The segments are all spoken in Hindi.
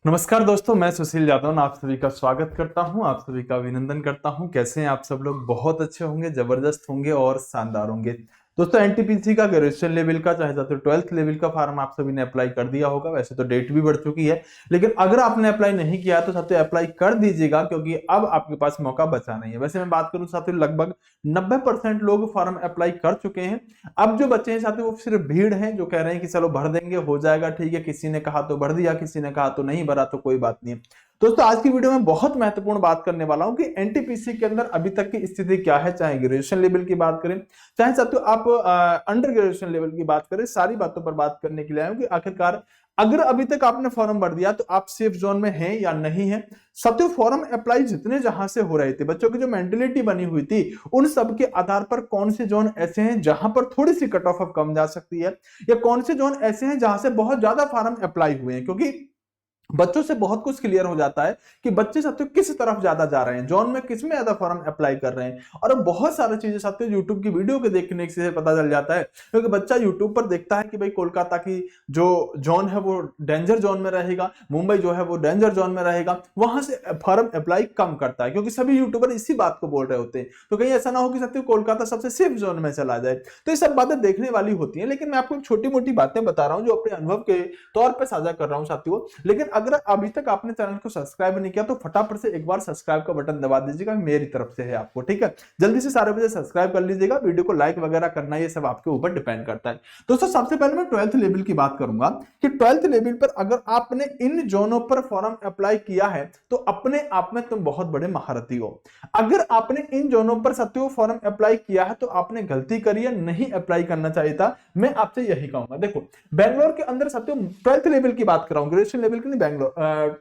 नमस्कार दोस्तों, मैं सुशील यादव आप सभी का स्वागत करता हूं, आप सभी का अभिनंदन करता हूं। कैसे हैं आप सब लोग? बहुत अच्छे होंगे, जबरदस्त होंगे और शानदार होंगे। दोस्तों, एनटीपीसी का ग्रेजुएशन लेवल का चाहे तो 12th लेवल का फॉर्म आप सभी ने अप्लाई कर दिया होगा। वैसे तो डेट भी बढ़ चुकी है, लेकिन अगर आपने अप्लाई नहीं किया तो साथियों अप्लाई कर दीजिएगा, क्योंकि अब आपके पास मौका बचा नहीं है। वैसे मैं बात करूं साथियों, लगभग 90% लोग फॉर्म अप्लाई कर चुके हैं। अब जो बच्चे हैं साथियों वो सिर्फ भीड़ है जो कह रहे हैं कि चलो भर देंगे, हो जाएगा, ठीक है। किसी ने कहा तो भर दिया, किसी ने कहा तो नहीं भरा, तो कोई बात नहीं है। दोस्तों, आज की वीडियो में बहुत महत्वपूर्ण बात करने वाला हूं कि एनटीपीसी के अंदर अभी तक की स्थिति क्या है। चाहे ग्रेजुएशन लेवल की बात करें, चाहे साथियों आप अंडर ग्रेजुएशन लेवल की बात करें, सारी बातों पर बात करने के लिए आए हूं कि आखिरकार अगर अभी तक आपने फॉर्म भर दिया तो आप सेफ जोन में हैं या नहीं है। साथियों, फॉर्म अप्लाई जितने जहां से हो रहे थे, बच्चों की जो मेंटेलिटी बनी हुई थी, उन सब के आधार पर कौन से जोन ऐसे हैं जहां पर थोड़ी सी कट ऑफ अब कम जा सकती है, या कौन से जोन ऐसे हैं जहां से बहुत ज्यादा फॉर्म अप्लाई हुए हैं। क्योंकि बच्चों से बहुत कुछ क्लियर हो जाता है कि बच्चे साथियों किस तरफ ज्यादा जा रहे हैं, जोन में किस में ज्यादा फॉर्म अप्लाई कर रहे हैं। और अब बहुत सारी चीजें साथियों यूट्यूब की वीडियो के देखने से पता चल जाता है, क्योंकि बच्चा यूट्यूब पर देखता है कि भाई कोलकाता की जो जोन है वो डेंजर जोन में रहेगा, मुंबई जो है वो डेंजर जोन में रहेगा, वहां से फॉर्म अप्लाई कम करता है, क्योंकि सभी यूट्यूबर इसी बात को बोल रहे होते हैं। तो कहीं ऐसा ना हो कि साथियों कोलकाता सबसे सेफ जोन में चला जाए। तो ये सब बातें देखने वाली होती है, लेकिन मैं आपको छोटी मोटी बातें बता रहा हूं जो अपने अनुभव के तौर पर साझा कर रहा हूं साथियों। लेकिन अगर अभी तक आपने चैनल को सब्सक्राइब नहीं किया तो फटाफट से एक बार सब्सक्राइब का बटन दबा दीजिएगा, मेरी तरफ से है आपको, ठीक है। जल्दी से सारे बजे सब्सक्राइब कर लीजिएगा, वीडियो को लाइक वगैरह करना ये सब आपके ऊपर डिपेंड करता है। दोस्तों, सबसे पहले मैं 12th लेवल की बात करूंगा कि 12th लेवल पर अगर आपने इन जोनों पर फॉर्म अप्लाई किया है तो अपने आप में तुम बहुत बड़े महारथी हो। अगर आपने इन जोनों पर साथियों फॉर्म अप्लाई किया है तो आपने गलती करी है, नहीं अप्लाई करना चाहिए था। मैं आपसे यही कहूंगा। देखो, बैंगलोर के अंदर साथियों 12th लेवल की बात कर रहा हूं, ग्रेजुएशन लेवल की नहीं, बैंगलोर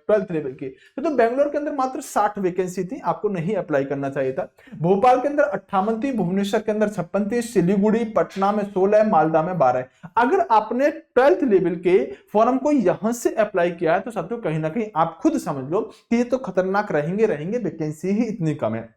12th लेवल की। तो बैंगलोर के अंदर मात्र 60 वैकेंसी थी, आपको नहीं अप्लाई करना चाहिए था। भोपाल के अंदर 58 थी, भुवनेश्वर के अंदर 56 थी, सिलीगुड़ी पटना में 16, मालदा में 12। अगर आपने 12th लेवल के फॉर्म को यहां से अप्लाई किया है तो साथियों कहीं ना कहीं आप खुद समझ लो कि ये तो खतरनाक रहेंगे, वैकेंसी ही इतनी कम है,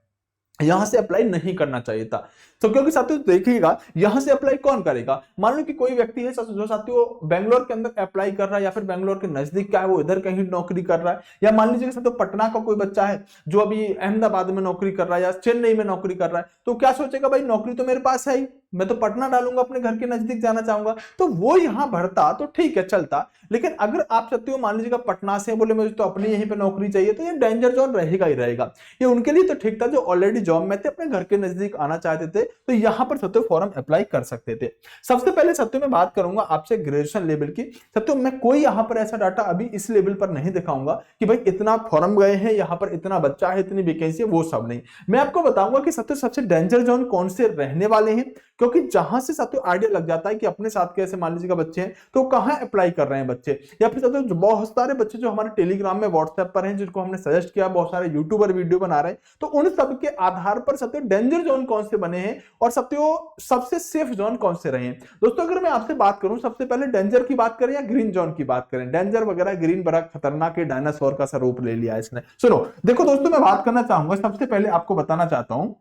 यहां से अप्लाई नहीं करना चाहिए था। तो क्योंकि साथियों देखिएगा, यहां से अप्लाई कौन करेगा? मान लो कि कोई व्यक्ति है जो साथियों बेंगलोर के अंदर अप्लाई कर रहा है, या फिर बेंगलोर के नजदीक क्या है वो इधर कहीं नौकरी कर रहा है, या मान लीजिए साथियों पटना का कोई बच्चा है जो अभी अहमदाबाद में नौकरी कर रहा है या चेन्नई में नौकरी कर रहा है, तो क्या सोचेगा, भाई नौकरी तो मेरे पास है ही, मैं तो पटना डालूंगा, अपने घर के नजदीक जाना चाहूंगा। तो वो यहां भरता तो ठीक है, चलता। लेकिन अगर आप साथियों मान लीजिएगा पटना से बोले मुझे तो अपनी यहीं पे नौकरी चाहिए, तो ये डेंजर जोन रहेगा ही रहेगा। ये उनके लिए तो ठीक था जो ऑलरेडी जॉब में थे, अपने घर के नजदीक आना चाहते थे, तो यहां पर सत्यो फॉर्म अप्लाई कर सकते थे। सबसे पहले सत्यो में बात करूंगा आपसे ग्रेजुएशन लेवल की। सत्यो मैं कोई यहां पर ऐसा डाटा अभी इस लेवल पर नहीं दिखाऊंगा कि भाई इतना फॉर्म गए हैं, यहां पर इतना बच्चा है, इतनी वैकेंसी है, वो सब नहीं। मैं आपको बताऊंगा कि सत्यो सबसे डेंजर जोन कौन से रहने वाले हैं, क्योंकि जहां से साथियों आइडिया लग जाता है कि अपने साथ कैसे मान लीजिएगा बच्चे हैं तो कहां अप्लाई कर रहे हैं बच्चे, या फिर साथियों बहुत सारे बच्चे जो हमारे टेलीग्राम में व्हाट्सएप पर हैं, जिनको हमने सजेस्ट किया, बहुत सारे यूट्यूबर वीडियो बना रहे हैं, तो उन सब के आधार पर साथियों डेंजर जोन कौन से बने हैं और साथियों सबसे सेफ जोन कौन से रहे हैं। दोस्तों, अगर मैं आपसे बात करूं, सबसे पहले डेंजर की बात करें या ग्रीन जोन की बात करें, डेंजर वगैरह ग्रीन बड़ा खतरनाक है, डायनासोर का सा रूप ले लिया इसने। सुनो, देखो दोस्तों, मैं बात करना चाहूंगा, सबसे पहले आपको बताना चाहता हूं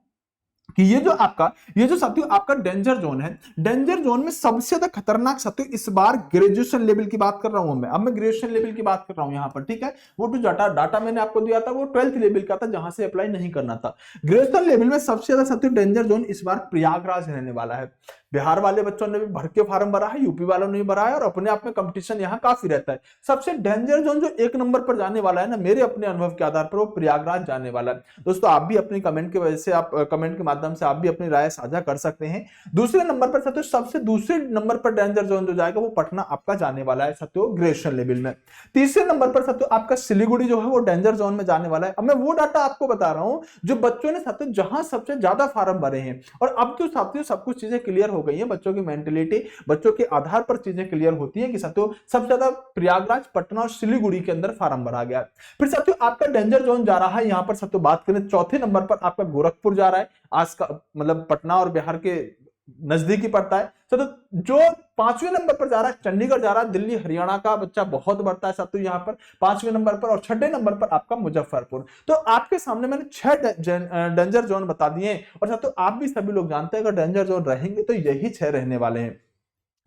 कि ये जो साथियों आपका डेंजर जोन है, डेंजर जोन में सबसे ज्यादा खतरनाक साथियों इस बार ग्रेजुएशन लेवल की बात कर रहा हूं मैं। अब मैं ग्रेजुएशन लेवल की बात कर रहा हूं यहां पर, ठीक है। वो जो डाटा मैंने आपको दिया था वो 12th लेवल का था, जहां से अप्लाई नहीं करना था। ग्रेजुएशन लेवल में सबसे ज्यादा साथियों डेंजर जोन इस बार प्रयागराज रहने वाला है। बिहार वाले बच्चों ने भी भर के फार्म भरा है, यूपी वालों ने भी भरा है, और अपने आप में कंपटीशन यहाँ काफी रहता है। सबसे डेंजर जोन जो एक नंबर पर जाने वाला है ना, मेरे अपने अनुभव के आधार पर, वो प्रयागराज जाने वाला है। दोस्तों, आप भी अपनी कमेंट की वजह से, आप कमेंट के माध्यम से आप भी अपनी राय साझा कर सकते हैं। दूसरे नंबर पर साथियों, सबसे दूसरे नंबर पर डेंजर जोन जो जाएगा वो पटना आपका जाने वाला है साथियों ग्रेजुएशन लेवल में। तीसरे नंबर पर साथियों आपका सिलीगुड़ी जो है वो डेंजर जोन में जाने वाला है। अब मैं वो डाटा आपको बता रहा हूं जो बच्चों ने साथियों जहां सबसे ज्यादा फार्म भरे हैं, और अब तो साथियों सब कुछ चीजें क्लियर हो गई है, बच्चों की मेंटेलिटी, बच्चों के आधार पर चीजें क्लियर होती हैं कि साथियों सबसे ज्यादा प्रयागराज, पटना और सिलीगुड़ी के अंदर फार्म भरा गया। फिर साथियों आपका डेंजर जोन जा रहा है, यहां पर साथियों बात करें चौथे नंबर पर आपका गोरखपुर जा रहा है। आज का मतलब पटना और बिहार के नजदीकी पड़ता है। तो जो 5वें नंबर पर जा रहा है चंडीगढ़ जा रहा है, दिल्ली हरियाणा का बच्चा बहुत बढ़ता है साथियों यहाँ पर 5वें नंबर पर, और 6ठे नंबर पर आपका मुजफ्फरपुर। तो आपके सामने मैंने 6 डेंजर जोन बता दिए, और साथियों आप भी सभी लोग जानते हैं अगर डेंजर जोन रहेंगे तो यही 6 रहने वाले हैं।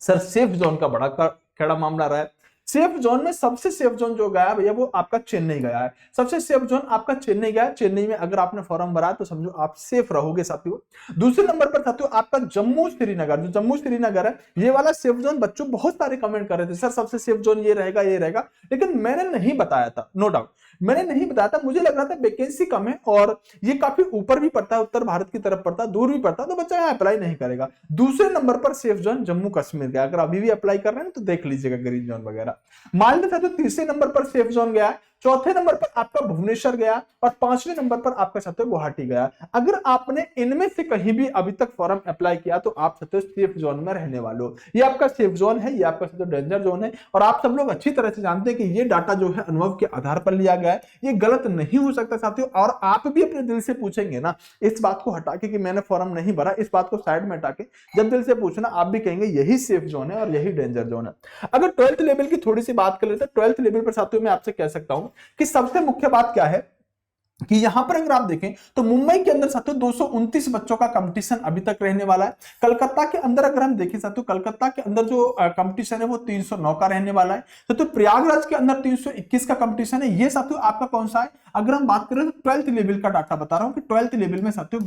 सर सेफ जोन का बड़ा कड़ा मामला रहा है। सेफ जोन में सबसे सेफ जोन जो गया भैया वो आपका चेन्नई गया है। सबसे सेफ जोन आपका चेन्नई गया है। चेन्नई में अगर आपने फॉर्म भरा तो समझो आप सेफ रहोगे साथियों। दूसरे नंबर पर साथियों आपका जम्मू श्रीनगर, जो जम्मू श्रीनगर है ये वाला सेफ जोन, बच्चों बहुत सारे कमेंट कर रहे थे सर सबसे सेफ जोन ये रहेगा ये रहेगा, लेकिन मैंने नहीं बताया था, नो डाउट मैंने नहीं बताया था। मुझे लग रहा था वैकेंसी कम है और ये काफी ऊपर भी पड़ता है, उत्तर भारत की तरफ पड़ता है, दूर भी पड़ता है, तो बच्चा यहाँ अप्लाई नहीं करेगा। दूसरे नंबर पर सेफ जोन जम्मू कश्मीर गया। अगर अभी भी अप्लाई कर रहे हैं तो देख लीजिएगा ग्रीन जोन वगैरह। मालदीव था तो तीसरे नंबर पर सेफ जोन गया है। चौथे नंबर पर आपका भुवनेश्वर गया और पांचवें नंबर पर आपका साथियों गुवाहाटी गया। अगर आपने इनमें से कहीं भी अभी तक फॉर्म अप्लाई किया तो आप साथियों सेफ जोन में रहने वाले हो। ये आपका सेफ जोन है, ये आपका साथियों डेंजर जोन है और आप सब लोग अच्छी तरह से जानते हैं कि ये डाटा जो है अनुभव के आधार पर लिया गया है, ये गलत नहीं हो सकता साथियों। और आप भी अपने दिल से पूछेंगे ना, इस बात को हटा के कि मैंने फॉर्म नहीं भरा, इस बात को साइड में हटा के जब दिल से पूछना आप भी कहेंगे यही सेफ जोन है और यही डेंजर जोन है। अगर 12th लेवल की थोड़ी सी बात कर लेते हैं, 12th लेवल पर साथियों मैं आपसे कह सकता हूं कि सबसे मुख्य बात क्या है कि यहां पर अगर आप देखें तो मुंबई के अंदर साथियों 229 बच्चों का कंपटीशन अभी तक रहने वाला है। कलकत्ता के अंदर अगर हम देखें साथियों, कलकत्ता के अंदर जो कंपटीशन है वो 309 का रहने वाला है। तो प्रयागराज के अंदर 321 का कंपटीशन है। ये साथियों आपका कौन सा है? अगर हम बात करें तो 12th लेवल का डाटा बता रहा हूं कि 12th लेवल में साथियों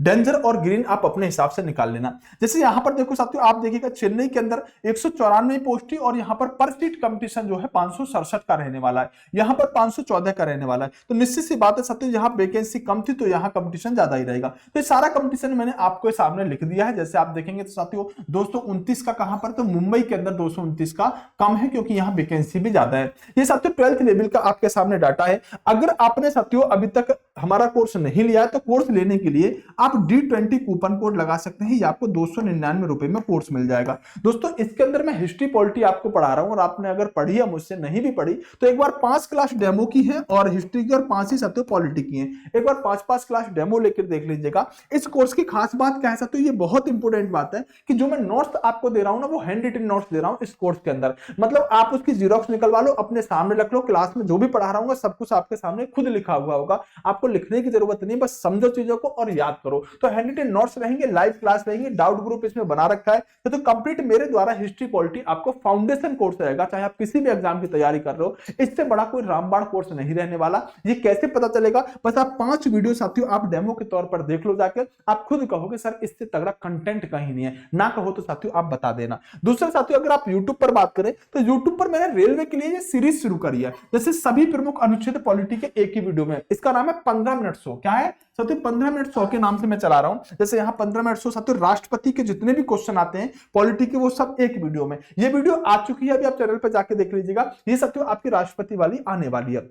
डेंजर और ग्रीन आप अपने हिसाब से निकाल लेना। जैसे यहां पर देखो साथियों, आप देखिएगा चेन्नई के अंदर 194 पोस्ट और यहां पर सीट कंपटीशन जो है 567 का रहने वाला है, यहां पर 514 का रहने वाला है। तो निश्चित सी बात है साथियों, यहां वैकेंसी कम थी तो यहां कंपटीशन ज्यादा ही रहेगा। तो ये सारा कंपटीशन मैंने आपको सामने लिख दिया है। जैसे आप देखेंगे तो साथियों 229 का कहां पर, तो मुंबई के अंदर 229 का कम है क्योंकि यहां वैकेंसी भी ज्यादा है। ये साथियों 12th लेवल का आपके सामने डाटा है। अगर आपने साथियों अभी तक हमारा कोर्स नहीं लिया है तो कोर्स लेने के लिए आप D20 कूपन कोड लगा सकते हैं, ये आपको 299 रुपए में कोर्स मिल जाएगा। दोस्तों इसके अंदर मैं हिस्ट्री पॉलिटी आपको पढ़ा रहा हूं और आपने अगर पढ़ी है मुझसे, नहीं भी पढ़ी तो एक बार 5 क्लास डेमो की है और हिस्ट्री की और 5 ही साथियों पॉलिटी की है। एक बार 5-5 क्लास डेमो लेकर देख लीजिएगा। इस कोर्स की खास बात क्या है साथियों, ये बहुत इंपॉर्टेंट बात है कि जो मैं नोट्स आपको दे रहा हूं ना वो हैंड रिटन नोट्स दे रहा हूं इस कोर्स के अंदर। मतलब आप उसकी जीरोक्स निकलवा लो, अपने सामने रख लो, क्लास में जो भी पढ़ा रहा हूं सब कुछ आपके सामने खुद लिखा हुआ होगा, आपको लिखने की जरूरत नहीं, बस समझो चीजों को और याद करो। तो हैंड रिटन नोट्स रहेंगे, लाइव क्लास रहेंगे, डाउट ग्रुप इसमें बना रखा है। तो कंप्लीट मेरे द्वारा हिस्ट्री पॉलिटी आपको फाउंडेशन कोर्स रहेगा, चाहे आप किसी भी एग्जाम की तैयारी कर रहे हो। इससे बड़ा कोई रामबाण कोर्स नहीं रहने वाला। ये कैसे पता चलेगा? बस आप 5 वीडियो साथियों आप डेमो के तौर पर देख लो जाकर, आप खुद कहोगे सर इससे तगड़ा कंटेंट कहीं नहीं है। ना कहो तो साथियों आप बता देना। दूसरा साथियों अगर आप YouTube पर बात करें तो YouTube पर मैंने रेलवे के लिए ये सीरीज शुरू करी है, जैसे सभी प्रमुख अनुच्छेद पॉलिटी के एक ही वीडियो में। इसका नाम है 15 मिनट 100। क्या है साथियों? 15 मिनट 100 के नाम से मैं चला रहा हूं। जैसे यहाँ 15 मिनट 100 साथियों राष्ट्रपति के जितने भी क्वेश्चन आते हैं पॉलिटी के वो सब एक वीडियो में। ये वीडियो आ चुकी है, अभी आप चैनल पर जाके देख लीजिएगा। ये साथियों आपकी राष्ट्रपति वाली आने वाली है।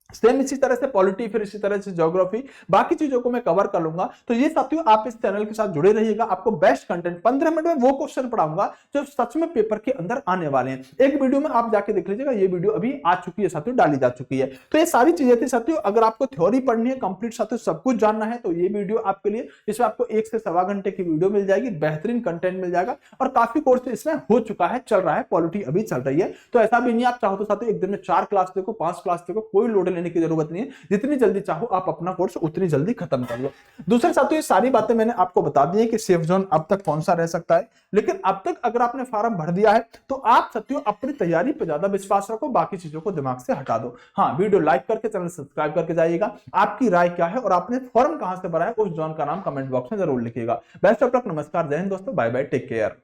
सेम इसी तरह से पॉलिटी, फिर इसी तरह से ज्योग्राफी, बाकी चीजों को मैं कवर कर लूंगा। तो ये साथियों आप इस चैनल के साथ जुड़े रहिएगा, आपको बेस्ट कंटेंट 15 मिनट में वो क्वेश्चन पढ़ाऊंगा जो सच में पेपर के अंदर आने वाले हैं। एक वीडियो में आप जाके देख लीजिएगा, ये वीडियो अभी आ चुकी है साथियों, डाली जा चुकी है। तो ये सारी चीजें थी साथियों। अगर आपको थ्योरी पढ़नी है कंप्लीट साथियों, सब कुछ जानना है तो ये वीडियो आपके लिए, इसमें आपको 1 से सवा घंटे की वीडियो मिल जाएगी, बेहतरीन कंटेंट मिल जाएगा और काफी कोर्स इसमें हो चुका है, चल रहा है, पॉलिटी अभी चल रही है। तो ऐसा भी नहीं, आप चाहो तो साथियों एक दिन में 4 क्लास देखो, 5 क्लास देखो, कोई लोड लेने की जरूरत नहीं है। जितनी जल्दी चाहो आप अपना कोर्स उतनी जल्दी खत्म कर लो। दूसरे साथियों ये सारी बातें मैंने आपको बता दी है कि सेफ जोन अब तक कौन सा रह सकता है, लेकिन अब तक अगर आपने फॉर्म भर दिया है तो आप साथियों अपनी तैयारी पर ज्यादा विश्वास रखो, बाकी चीजों को दिमाग से हटा दो। हाँ, वीडियो लाइक करके चैनल सब्सक्राइब करके जाइएगा। आपकी राय क्या है और आपने फॉर्म कहां से भरा है उस जोन का नाम कमेंट बॉक्स में जरूर लिखिएगा। बेस्ट ऑफ लक, नमस्कार, जय हिंद दोस्तों, बाय बाय, टेक केयर।